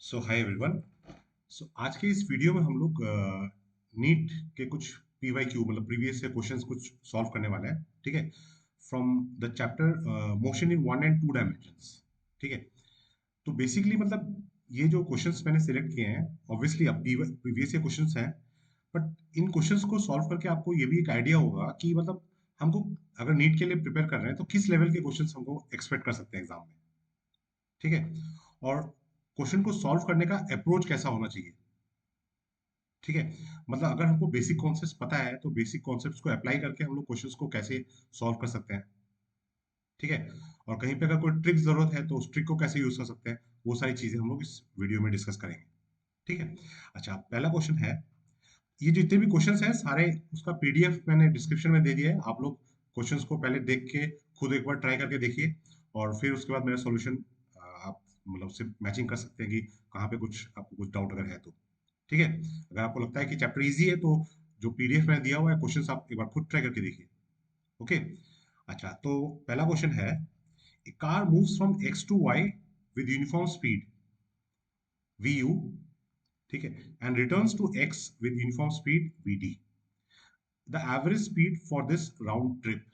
सो hi everyone. सो आज के इस वीडियो में हम लोग नीट के कुछ पीवाईक्यू मतलब प्रीवियस से क्वेश्चंस कुछ सॉल्व करने वाले हैं। ठीक है, from the chapter motion in 1 and 2 dimensions. ठीक है, तो बेसिकली मतलब ये जो क्वेश्चंस मैंने सिलेक्ट किए हैं ऑब्वियसली अब प्रीवियस के क्वेश्चंस हैं, बट इन क्वेश्चंस को सॉल्व करके आपको ये भी एक आइडिया होगा कि मतलब हमको अगर नीट के लिए प्रिपेयर कर रहे हैं तो किस लेवल के क्वेश्चंस हमको एक्सपेक्ट कर सकते हैं एग्जाम में। ठीक है, और क्वेश्चन को सॉल्व करने का अप्रोच कैसा होना चाहिए। ठीक है, मतलब अगर हमको बेसिक कॉन्सेप्ट्स पता है तो बेसिक कॉन्सेप्ट्स को अप्लाई करके हम लोग क्वेश्चंस को कैसे सॉल्व कर सकते हैं। ठीक है, और कहीं पे अगर कोई ट्रिक जरूरत है तो उस ट्रिक को कैसे यूज कर सकते हैं, वो सारी चीजें हम लोग इस वीडियो में डिस्कस करेंगे। ठीक है, अच्छा पहला क्वेश्चन है, ये जितने भी क्वेश्चंस हैं सारे उसका पीडीएफ मैंने डिस्क्रिप्शन में दे दिया है। आप लोग क्वेश्चंस को पहले देख के खुद एक बार ट्राई करके देखिए, और फिर उसके बाद मेरा सॉल्यूशन आप मतलब उससे मैचिंग कर सकते हैं कि कहाँ पे कुछ आपको कुछ डाउट अगर है तो। ठीक है, अगर आपको लगता है कि चैप्टर इजी है तो जो पीडीएफ में दिया हुआ है क्वेश्चंस आप एक बार खुद ट्राई करके देखिए। ओके, अच्छा तो पहला क्वेश्चन है, a car moves from X to Y with uniform speed V U, ठीक है, and returns to X with uniform speed V D, the average speed for this round trip.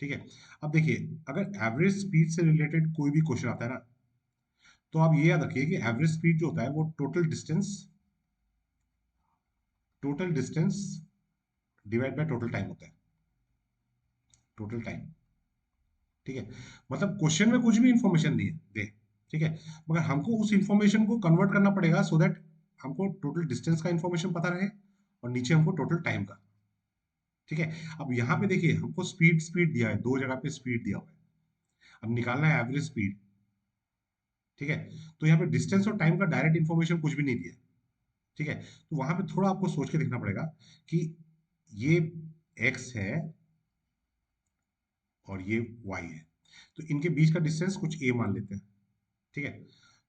ठीक है, अब देखिए अगर एवरेज स्पीड से related कोई भी क्वेश्चन आता है ना, तो आप ये याद रखिए कि एवरेज स्पीड जो होता है वो total distance divide by total time होता है। टोटल टाइम, ठीक है, मतलब क्वेश्चन में कुछ भी इंफॉर्मेशन नहीं है दे, ठीक है, मगर हमको उस इंफॉर्मेशन को कन्वर्ट करना पड़ेगा सो दैट हमको टोटल डिस्टेंस का इंफॉर्मेशन पता रहे और नीचे हमको टोटल टाइम का। ठीक है, अब यहाँ पे देखिए हमको स्पीड स्पीड दिया है, दो जगह पे स्पीड दिया हुआ है, अब निकालना है एवरेज स्पीड। ठीक है, तो यहाँ पे डिस्टेंस और टाइम का डायरेक्ट इन्फॉर्मेशन कुछ भी नहीं दिया है। ठीक है, तो वहां पे थोड़ा आपको सोच के देखना पड़ेगा कि ये x है और ये y है, तो इनके बीच का डिस्टेंस कुछ a मान लेते हैं। ठीक है,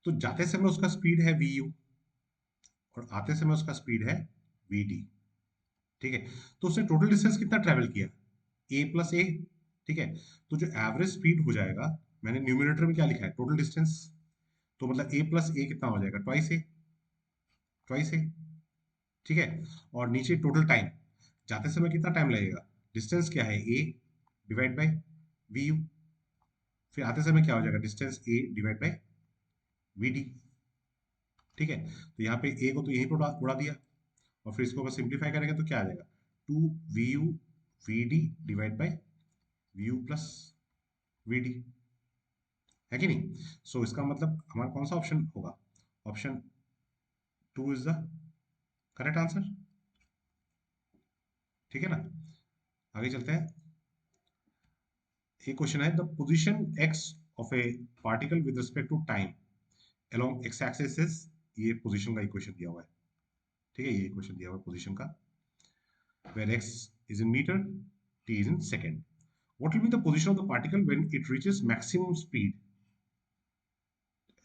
तो जाते समय उसका स्पीड है vu और आते समय उसका स्पीड है vd। ठीक है, तो उसने टोटल डिस्टेंस कितना ट्रेवल किया, a प्लस ए। ठीक है, तो जो एवरेज स्पीड हो जाएगा, मैंने न्यूमिनेटर में क्या लिखा है टोटल डिस्टेंस, तो मतलब a प्लस ए कितना हो जाएगा ट्वाइस ए। ठीक है, और नीचे टोटल टाइम, जाते समय कितना टाइम लगेगा, डिस्टेंस क्या है a divide by v u, फिर आते समय क्या हो जाएगा distance a divide by v d. ठीक है, तो यहाँ पे ए को तो यहीं पर उड़ा उड़ा दिया, और फिर इसको अगर सिंप्लीफाई करेंगे तो क्या आ जाएगा, two v u v d divide by v u plus v d, है कि नहीं। सो इसका मतलब हमारा कौन सा ऑप्शन होगा, option two is the correct answer. ठीक है ना, आगे चलते हैं। एक क्वेश्चन है, the position x of a particle with respect to time along x axis is, ये पोजीशन का इक्वेशन दिया हुआ है। ठीक है, ये इक्वेशन दिया हुआ है पोजीशन का, where x is in meter, t is in second. What will be the position of the particle when it reaches maximum speed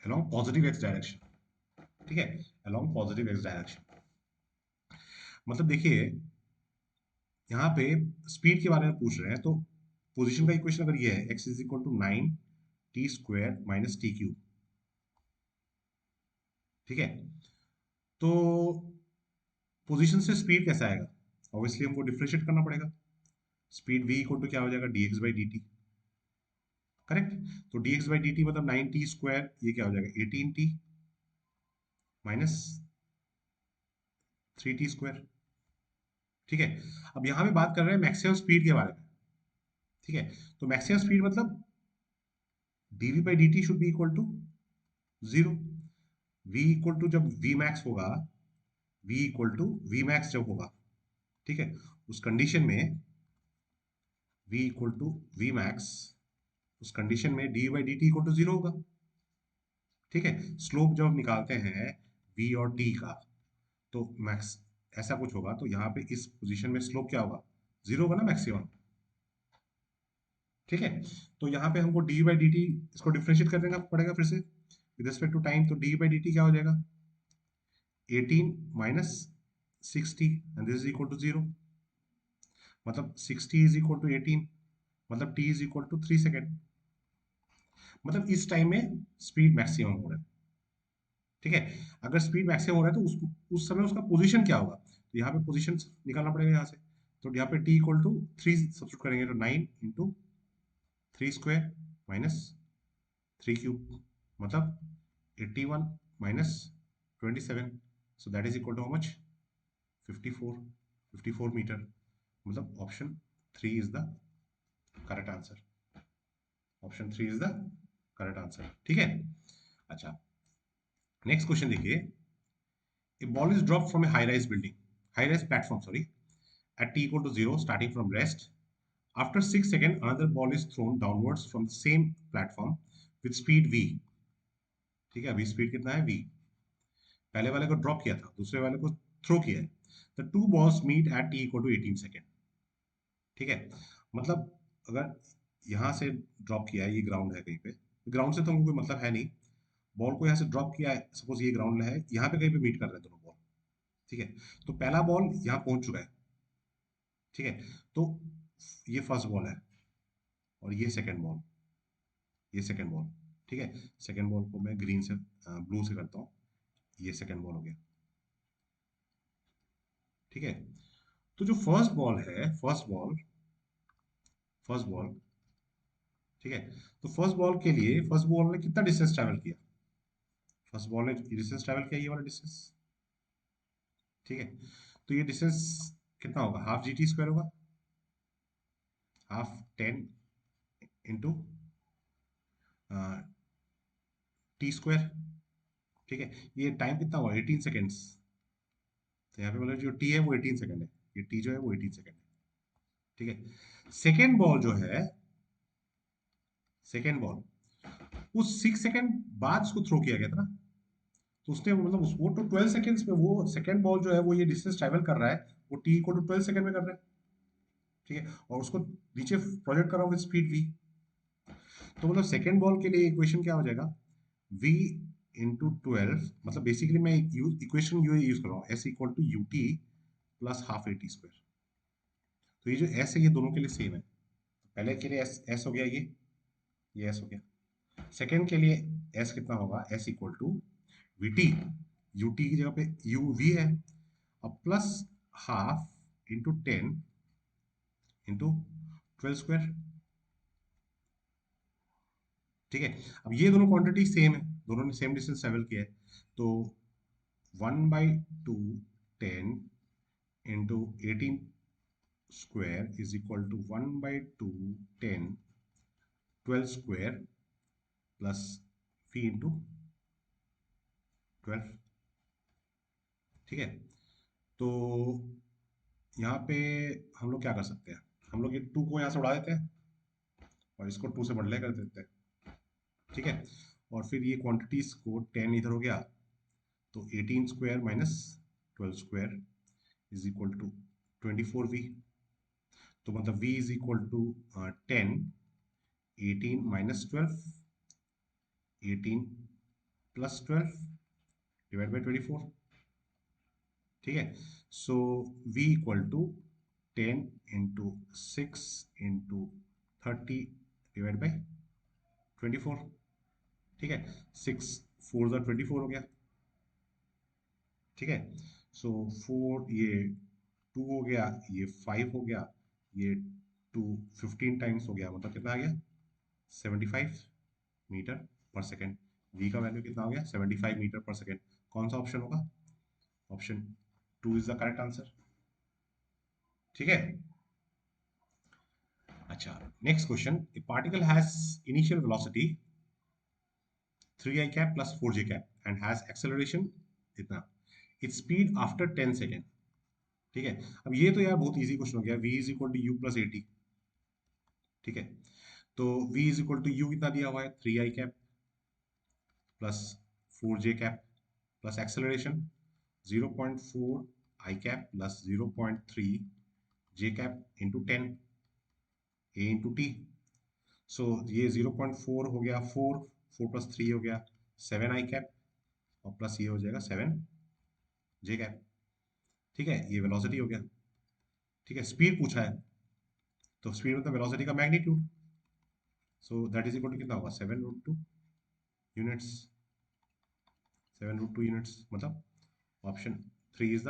along positive x direction? ठीक है, along positive x direction, मतलब देखिए यहाँ पे speed के बारे में पूछ रहे हैं, तो पोजीशन का इक्वेशन अगर ये है x is equal to 9t² minus t cube. ठीक है, तो पोजीशन से स्पीड कैसा आएगा, ऑब्वियसली हमको डिफरेंशिएट करना पड़ेगा। स्पीड v इक्वल टू क्या हो जाएगा dx बाई dt, करेक्ट। तो dx बाई dt मतलब 9t², ये क्या हो जाएगा 18t माइनस 3t²। ठीक है, अब यहाँ पे बात कर रहे हैं मैक्सिमम स्पीड के बारे में। ठीक है, तो मैक्सिमम स्पीड मतलब dv by dt should be equal to zero. v equal to जब v मैक्स होगा, v equal to v max जब होगा, ठीक है, उस कंडीशन में v equal to v max, उस कंडीशन में d by d t equal to zero होगा। ठीक है, स्लोप जब हम निकालते हैं v और t का, तो मैक्स ऐसा कुछ होगा, तो यहाँ पे इस पोजीशन में स्लोप क्या होगा, जीरो होगा ना मैक्सिमम। ठीक है, तो यहाँ पे हमको डी बाई डी टी इसको डिफ्रेंशिएट कर देना पड़ेगा फिर से विद रिस्पेक्ट टू टाइम, तो डी बाई डी टी क्या हो जाएगा 18 minus 60 and this is equal to zero, मतलब 60 इज इक्वल टू 18, मतलब t is equal to 3 second, मतलब इस टाइम में स्पीड मैक्सिमम हो रहा है। ठीक है। अगर स्पीड मैक्सिमम हो रहा है तो उस समय उसका पोजीशन क्या होगा, तो यहाँ पे पोजीशन निकालना पड़ेगा यहाँ से। तो यहाँ पे टी इक्वल टू 3 सब्स्टिट्यूट करेंगे तो 9 इंटू 3² माइनस 3³ मतलब 81 minus 27, so that is equal to how much, 54, 54 metre. मतलब option 3 is the correct answer. Option 3 is the correct answer, ठीक है। अच्छा, नेक्स्ट क्वेश्चन देखिए। A ball is dropped from a high-rise building, high-rise platform, sorry, at t equal to 0, starting from rest. After 6 seconds, another ball is thrown downwards from the same platform with speed v. ठीक है, अभी speed कितना है v। पहले वाले को drop किया था, दूसरे वाले को थ्रो किया है। The two balls meet at t equal to 18 second. ठीक है, मतलब अगर यहाँ से ड्रॉप किया है, ये ग्राउंड है कहीं पे, ग्राउंड से तो हमको कोई मतलब है नहीं, बॉल को यहाँ से ड्रॉप किया है, सपोज ये ग्राउंड है, यहाँ पे कहीं पे मीट कर रहे हैं दोनों बॉल। ठीक है, तो पहला बॉल यहाँ पहुंच चुका है। ठीक है, तो ये फर्स्ट बॉल है और ये सेकंड बॉल, ये सेकंड बॉल। ठीक है, सेकंड बॉल को मैं ग्रीन से ब्लू से करता हूँ, ये सेकंड बॉल हो गया। ठीक है, तो जो फर्स्ट बॉल है, फर्स्ट बॉल, ठीक है, तो फर्स्ट बॉल के लिए फर्स्ट बॉल ने कितना डिस्टेंस ट्रैवल किया, फर्स्ट बॉल ने डिस्टेंस ट्रैवल किया ये वाला डिस्टेंस। ठीक है, तो ये डिस्टेंस कितना होगा, हाफ जी टी स्क्वायर होगा, हाफ 10 इंटू टी स्क्वायर। ठीक है, ये टाइम कितना हुआ 18 सेकेंड्स, तो यहाँ पे मतलब जो टी है वो 18 सेकंड है, ये टी जो है वो 18 सेकंड है। ठीक है, सेकेंड बॉल जो है, सेकेंड बॉल उस 6 सेकंड बाद उसको थ्रो किया गया था ना, तो उसने मतलब वो तो 12 सेकंड्स में, वो सेकेंड बॉल जो है वो ये डिस्टेंस ट्रैवल कर रहा है, वो टी को तो 12 सेकंड में कर रहा है। ठीक है, और उसको नीचे प्रोजेक्ट कर रहा हूँ विद स्पीड वी। तो मतलब सेकेंड बॉल के लिए इक्वेशन क्या हो जाएगा, v इंटू 12, मतलब बेसिकली मैं इक्वेशन यू यूज कर रहा हूँ, s equal to u t plus half a t square. तो ये जो s है ये दोनों के लिए सेम है, पहले के लिए s हो गया, ये s हो गया। सेकेंड के लिए s कितना होगा, s equal to v t, u t की जगह पे यू वी है, अब plus half into 10 into 12 square. ठीक है, अब ये दोनों क्वांटिटी सेम है, दोनों ने सेम डिस्टेंस ट्रेवल किया है, तो 1/2 10 into 18 square is equal to 1/2 10 12 square plus v into 12। ठीक है, तो यहाँ पे हम लोग क्या कर सकते हैं, हम लोग ये 2 को यहाँ से उड़ा देते हैं और इसको 2 से मल्टीप्लाई कर देते हैं। ठीक है, और फिर ये क्वांटिटीज को 10 इधर हो गया, तो 18 square minus 12 square is equal to 24v। तो मतलब v is equal to 10, 18 minus 12, 18 plus 12 divide by 24। ठीक है, so v equal to 10 into 6 into 30 divide by 24। ठीक है, 6 4 ज़ा 24 हो गया। ठीक है, सो 4 ये 2 हो गया, ये 5 हो गया, ये 2 15 टाइम्स हो गया, मतलब कितना आ गया 75 मीटर पर सेकेंड। v का वैल्यू कितना हो गया 75 मीटर पर सेकेंड। कौन सा ऑप्शन होगा, option 2 is the correct answer. ठीक है, अच्छा, next question. A particle has initial velocity 3i cap plus 4j cap and has acceleration इतना, इट्स स्पीड आफ्टर 10 सेकेंड। ठीक है, अब ये तो यार बहुत इजी क्वेश्चन हो गया, v is equal to u plus a t. ठीक है, तो v is equal to u कितना दिया हुआ है 3i cap plus 4j cap plus acceleration 0.4 i cap plus 0.3 j cap into 10 a into t. So ये 0.4 हो गया, 4 प्लस 3 हो गया 7 आई कैप, और प्लस ये हो जाएगा 7 जे कैप। ठीक है, ये वेलोसिटी हो गया। ठीक है, स्पीड पूछा है, तो स्पीड मतलब वेलोसिटी का magnitude, so that is equal to कितना होगा 7 रूट 2 यूनिट्स, 7 √2 यूनिट्स, मतलब option 3 is the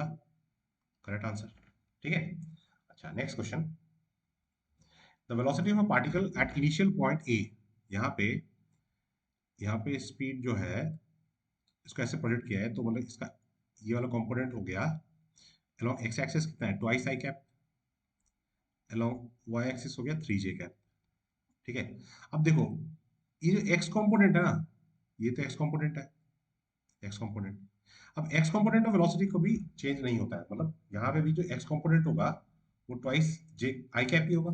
correct answer. ठीक है। अच्छा, next question. The velocity of a particle at initial point a, यहाँ पे स्पीड जो है इसको ऐसे प्रोजेक्ट किया है, तो मतलब इसका ये वाला कंपोनेंट हो गया along x एक्सिस कितना है, twice I cap, along y axis हो गया 3j कैप। ठीक है। अब देखो, ये जो x कंपोनेंट है ना, ये तो x कंपोनेंट है, x कंपोनेंट। अब x कंपोनेंट ऑफ वेलोसिटी कभी चेंज नहीं होता है, मतलब यहाँ पे भी जो x कंपोनेंट होगा वो ट्वाइस j आई कैप ही होगा।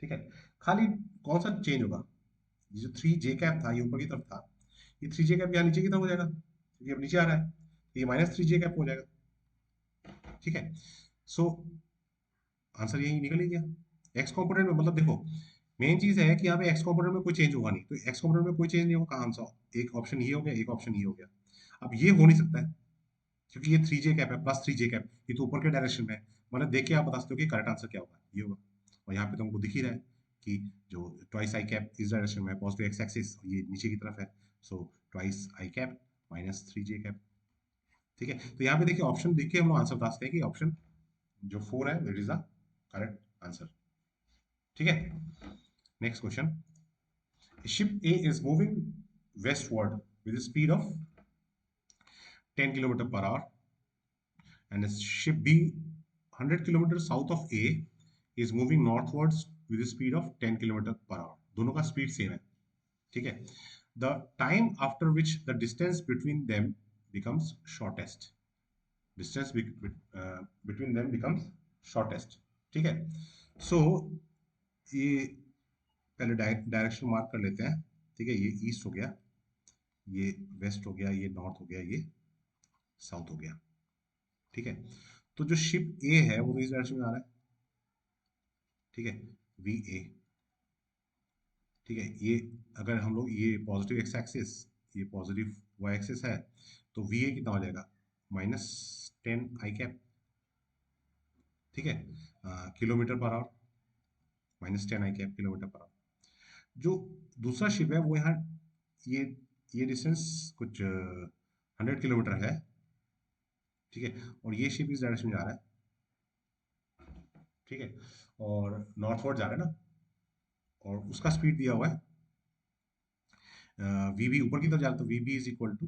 ठीक है। खाली कौन सा चेंज होगा, ये जो 3j कैप था ये ऊपर की तरफ था, ये 3j कैप यहाँ नीचे की तरफ हो जाएगा, क्योंकि अब नीचे आ रहा है, तो ये -3j कैप हो जाएगा। ठीक है। सो आंसर यही निकल ही गया। एक्स कंपोनेंट में मतलब देखो, मेन चीज है कि यहाँ पे एक्स कंपोनेंट में कोई चेंज होगा नहीं, तो एक्स कंपोनेंट में कोई चेंज नहीं होगा, कहाँ आंसर, एक ऑप्शन ये हो गया, एक ऑप्शन ये हो गया। अब ये हो नहीं सकता है, क्योंकि ये 3j कैप है, +3j कैप, ये तो ऊपर के डायरेक्शन में है, मतलब देख के आप बता सकते हो कि करेक्ट आंसर क्या होगा, ये होगा। और यहाँ पे तो हमको दिख ही रहा है कि जो ट्वाइस आई कैप इस डायरेक्शन में है, पॉजिटिव एक्स एक्सिस, ये नीचे की तरफ है, so twice I cap -3j cap. ठीक है। तो यहाँ पे देखिए, ऑप्शन देख के हम लोग आंसर बता सकते हैं कि ऑप्शन जो 4 है that is the correct answer. ठीक है। Next question. Ship A is moving westward with a speed of 10 km per hour, and ship B 100 kilometers south of A is moving northwards with a speed of 10 km per hour. दोनों का speed same है। ठीक है। The time after which the distance between them becomes shortest. Distance between them becomes shortest. ठीक है। So ये पहले direction mark कर लेते हैं। ठीक है, ये ईस्ट हो गया, ये वेस्ट हो गया, ये नॉर्थ हो गया, ये साउथ हो गया। ठीक है। तो जो शिप ए है वो तो इस डायरेक्शन में आ रहा है। ठीक है, वी ए। ठीक है, ये अगर हम लोग ये पॉजिटिव एक्स एक्सिस, ये पॉजिटिव वाई एक्सिस है, तो वी ए कितना हो जाएगा, -10 आई कैप। ठीक है, kilometre per our, -10 I cap kilometre per our. जो दूसरा शिप है वो यहाँ, ये ये डिस्टेंस कुछ 100 किलोमीटर है। ठीक है, और ये शिप इस डायरेक्शन में जा रहा है। ठीक है, और नॉर्थवर्ड जा रहा है ना, और उसका स्पीड दिया हुआ है वी बी, ऊपर की तरफ जा रहा है, तो v b is equal to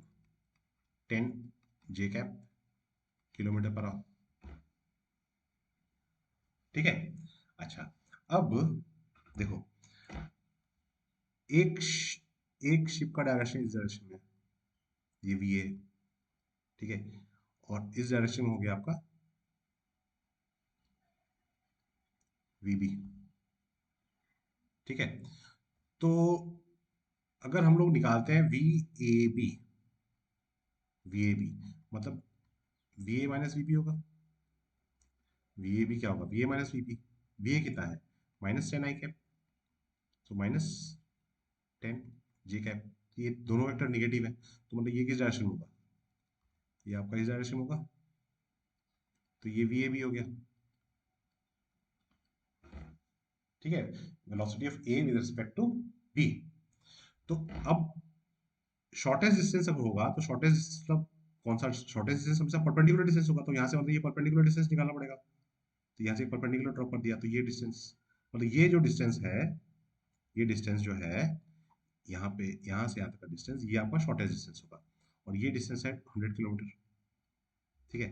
10 j cap kilometre per hour. ठीक है। अच्छा, अब देखो, एक एक शिप का डायरेक्शन इस डायरेक्शन में, ये वी ए। ठीक है, और इस डायरेक्शन में हो गया आपका वी बी। ठीक है, तो अगर हम लोग निकालते हैं वी ए बी, मतलब v a minus v b होगा। वी ए बी क्या होगा, v a minus v b, v a कितना है, -10 आई कैप, तो -10 जे कैप। ये दोनों वेक्टर निगेटिव है, तो मतलब ये किस डायरेक्शन में होगा, ये आपका इस डायरेक्शन में होगा, तो ये वी ए बी हो गया। ठीक है, velocity of a with respect to b. तो अब शॉर्टेस्ट डिस्टेंस अगर होगा, तो शॉर्टेस्ट डिस्टेंस मतलब कौन सा शॉर्टेस्ट डिस्टेंस, हमेशा परपेंडिकुलर डिस्टेंस होगा, तो यहाँ से मतलब ये परपेंडिकुलर डिस्टेंस निकालना पड़ेगा, तो यहाँ से परपेंडिकुलर ड्रॉप कर दिया, तो ये डिस्टेंस, मतलब ये जो डिस्टेंस है, ये डिस्टेंस जो है यहाँ पे, यहाँ से यहाँ तक का डिस्टेंस, ये आपका शॉर्टेस्ट डिस्टेंस होगा, और ये डिस्टेंस है 100 किलोमीटर। ठीक है,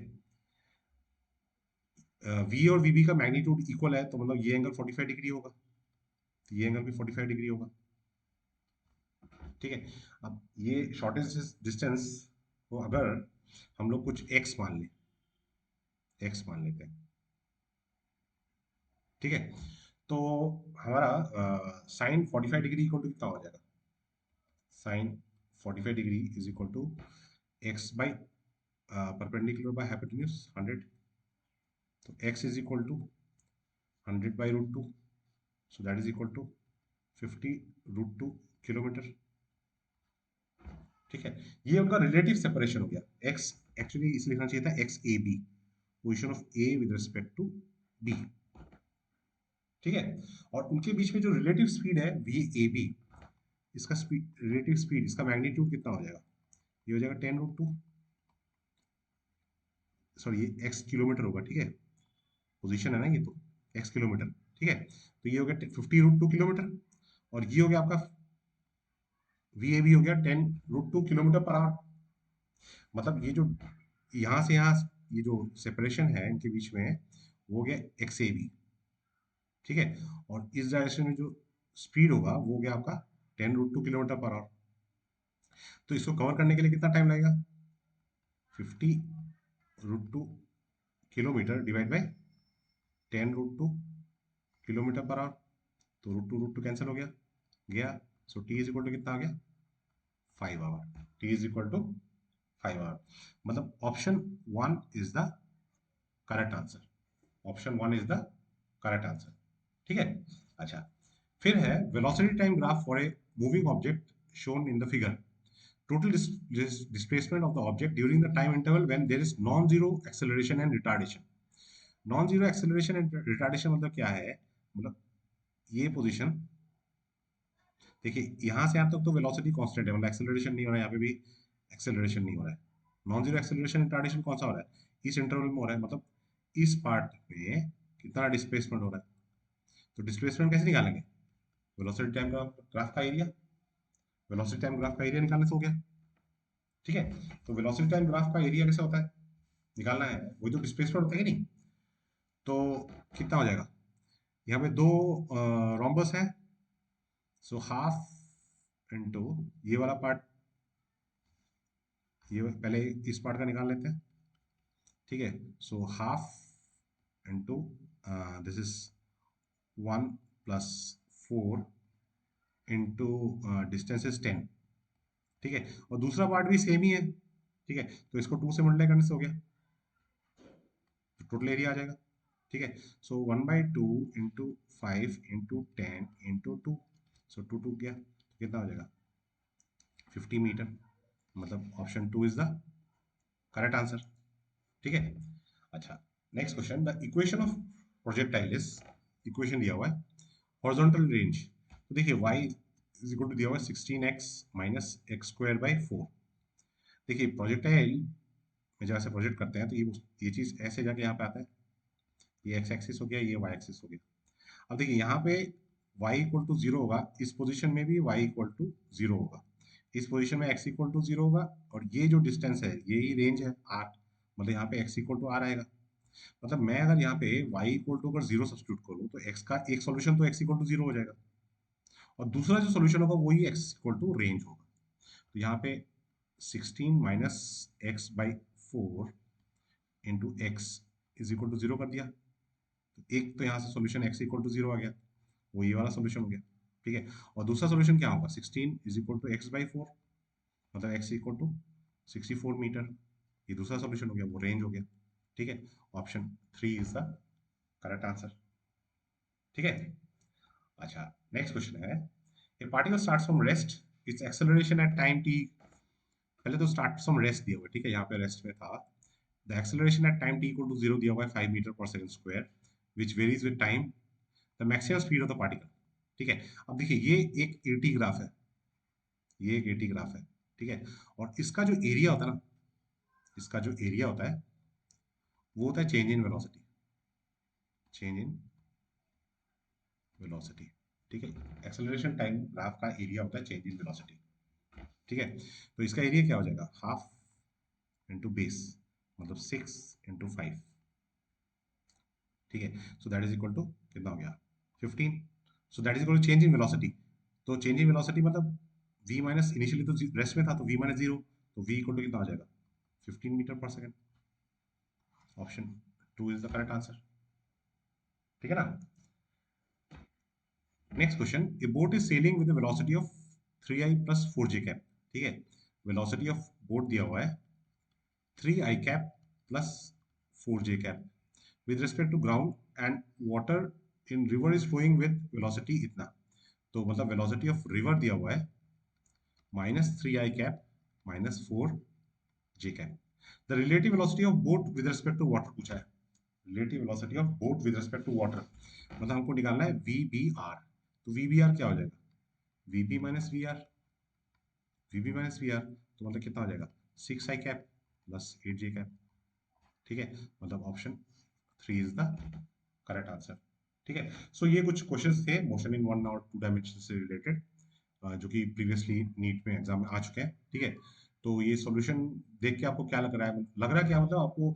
वी और वी बी का मैग्नीट्यूड इक्वल है, तो मतलब ये एंगल 45 डिग्री होगा, तो ये एंगल भी 45 डिग्री होगा। ठीक है, अब ये शॉर्टेस्ट डिस्टेंस को अगर हम लोग कुछ एक्स मान लें, एक्स मान लेते हैं। ठीक है, तो हमारा साइन 45 डिग्री इक्वल टू कितना हो जाएगा, sine 45 degree is equal to x by perpendicular by hypotenuse 100, तो x is equal to 100/√2, so that is equal to 50√2 kilometre. ठीक है, ये उनका रिलेटिव सेपरेशन हो गया, x एक्चुअली इसलिए लिखना चाहिए था x a b, position of a with respect to b. ठीक है, और उनके बीच में जो रिलेटिव स्पीड है वी ए बी, इसका स्पीड, रिलेटिव स्पीड, इसका मैग्नीट्यूड कितना हो जाएगा, ये हो जाएगा 10√2, सॉरी ये x किलोमीटर होगा, ठीक है, पोजीशन है ना ये, तो x किलोमीटर, ठीक है। तो ये हो गया 50√2 किलोमीटर, और ये हो गया आपका VAB हो गया 10√2 किलोमीटर पर आवर। मतलब ये जो यहाँ से यहाँ ये जो सेपरेशन है इनके बीच में, वो हो गया XAB, ठीक है। और इस डायरेक्शन में जो स्पीड होगा वो हो गया आपका 10√2 किलोमीटर पर आवर। तो इसको कवर करने के लिए कितना टाइम लगेगा? 50√2 kilometre divide by 10√2 kilometre per hour. तो √2 कैंसिल हो गया, गया। So T is equal to कितना आ गया? 5 hour. T is equal to 5 hour. मतलब option one is the correct answer. Option one is the correct answer, ठीक है। अच्छा, फिर है velocity time graph for a moving object shown in the figure. Total displacement of the object during the time interval when there is non-zero acceleration and retardation. Non-zero acceleration and retardation मतलब क्या है? मतलब ये position, देखिए यहाँ से यहाँ तक तो वेलोसिटी कांस्टेंट है, मतलब एक्सेलरेशन नहीं हो रहा है, यहाँ पे भी एक्सेलरेशन नहीं हो रहा है। नॉन जीरो एक्सेलरेशन रिटार्डेशन कौन सा हो रहा है? इस इंटरवल में हो रहा है, मतलब इस पार्ट में कितना डिस्प्लेसमेंट हो रहा है। तो डिस्प्लेसमेंट कैसे निकालेंगे? वेलोसिटी टाइम ग्राफ का एरिया, वेलोसिटी टाइम ग्राफ का एरिया निकालने से हो गया, ठीक है। तो वेलोसिटी टाइम ग्राफ का एरिया कैसे होता है, निकालना है, वही तो डिस्प्लेसमेंट होता है कि नहीं। तो कितना हो जाएगा? यहाँ पे दो रोम्बस है, सो हाफ इनटू ये वाला पार्ट, ये पहले इस पार्ट का निकाल लेते हैं, ठीक है। So half into this is 1 + 4 into distance is 10, ठीक है। और दूसरा पार्ट भी सेम ही है, ठीक है। तो इसको 2 से मल्टीप्लाई करने से हो गया, तो टोटल एरिया आ जाएगा, ठीक है। सो 1/2 इंटू 5 इंटू 10 इंटू 2, सो 2 गया, तो कितना हो जाएगा? 50 मीटर। मतलब option two is the correct answer, ठीक है। अच्छा, next question, the equation of projectile is, equation दिया हुआ है हॉरिजॉन्टल रेंज। तो देखिए y इज इक्वल टू दिया हुआ है 16x माइनस x² / 4। देखिए प्रोजेक्टाइल में जब ऐसे प्रोजेक्ट करते हैं तो ये चीज ऐसे जाके यहाँ पे आता है, ये एक्स एक्सिस हो गया, ये वाई एक्सिस हो गया। अब देखिए यहाँ पे y इक्वल टू 0 होगा, इस पोजीशन में भी y इक्वल टू 0 होगा, इस पोजीशन में x इक्वल टू 0 होगा, और ये जो डिस्टेंस है यही रेंज है r, मतलब यहाँ पे x इक्वल टू r आएगा। मतलब मैं अगर यहाँ पे y इक्वल टू अगर 0 सब्स्टिट्यूट करूँ तो x का एक सॉल्यूशन तो x इक्वल टू 0 हो जाएगा, और दूसरा जो सॉल्यूशन होगा वही x इक्वल टू रेंज होगा। तो यहाँ पे 16 minus x/4 into x is equal to 0 कर दिया, तो एक तो यहाँ से सॉल्यूशन x इक्वल टू 0 आ गया, वो ये वाला सॉल्यूशन हो गया, ठीक है। और दूसरा सॉल्यूशन क्या होगा? 16 इज इक्वल टू x/4, मतलब x इक्वल टू 64 मीटर, ये दूसरा सॉल्यूशन हो गया, वो रेंज हो गया, ठीक है। Option 3 is the correct answer, ठीक है। अच्छा, नेक्स्ट क्वेश्चन है, ए particle starts from rest, it's acceleration at time t, पहले तो स्टार्ट फ्रॉम रेस्ट दिया हुआ है, ठीक है, यहाँ पे रेस्ट में था। The acceleration at time t equal to 0 दिया हुआ है 5 metre per second square, which varies with time, the maximum speed of the particle, ठीक है। अब देखिए ये एक एटी ग्राफ है, ये एक एटी ग्राफ है, ठीक है। और इसका जो एरिया होता है ना, इसका जो एरिया होता है वो होता है change in velocity, change in velocity, ठीक है। एक्सेलरेशन टाइम ग्राफ का एरिया होता है चेंज इन वेलोसिटी, ठीक है। तो इसका एरिया क्या हो जाएगा? हाफ इंटू बेस, मतलब 6 × 5, ठीक है। So that is equal to कितना हो गया? 15। So that is equal to change in velocity. तो चेंज इन वेलोसिटी मतलब v माइनस, इनिशियली तो रेस्ट में था तो v माइनस 0, तो v इक्वल टू कितना हो जाएगा? 15 metre per second. Option 2 is the correct answer, ठीक है ना। Next question, A boat is selling with velocity of 3i + 4j cap, ठीक है। वेलोसिटी ऑफ बोट दिया हुआ है 3i cap plus 4j cap with respect to ground, and water in river is flowing with velocity इतना। तो मतलब velocity of river दिया हुआ है -3i cap -4j cap. The relative velocity of boat with respect to water पूछा है, relative velocity of boat with respect to water, मतलब हमको निकालना है VBR। तो VBR क्या हो जाएगा? VB - VR, VB - VR, तो मतलब कितना हो जाएगा? 6 आई कैप प्लस 8 जे कैप, ठीक है, मतलब option 3 is the correct answer. ठीक है, सो ये कुछ क्वेश्चंस थे मोशन इन वन और टू डायमेंशन से रिलेटेड, जो कि प्रीवियसली नीट में एग्जाम में आ चुके हैं। ठीक है, तो ये सॉल्यूशन देख के आपको क्या लग रहा है, लग रहा है क्या, मतलब आपको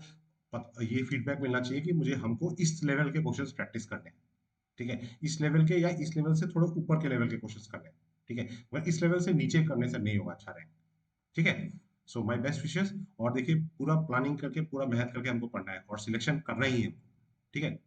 ये फीडबैक मिलना चाहिए कि मुझे हमको इस लेवल के क्वेश्चंस प्रैक्टिस करने हैं। ठीक है, इस लेवल के या इस लेवल से थोड़े ऊपर के लेवल के क्वेश्चंस करने हैं। ठीक है, मगर इस लेवल से नीचे करने से नहीं होगा अच्छा रैंक। ठीक है, सो माय बेस्ट विशेस, और देखिए पूरा प्लानिंग करके पूरा मेहनत करके हमको पढ़ना है और सिलेक्शन करना ही है। ठीक है,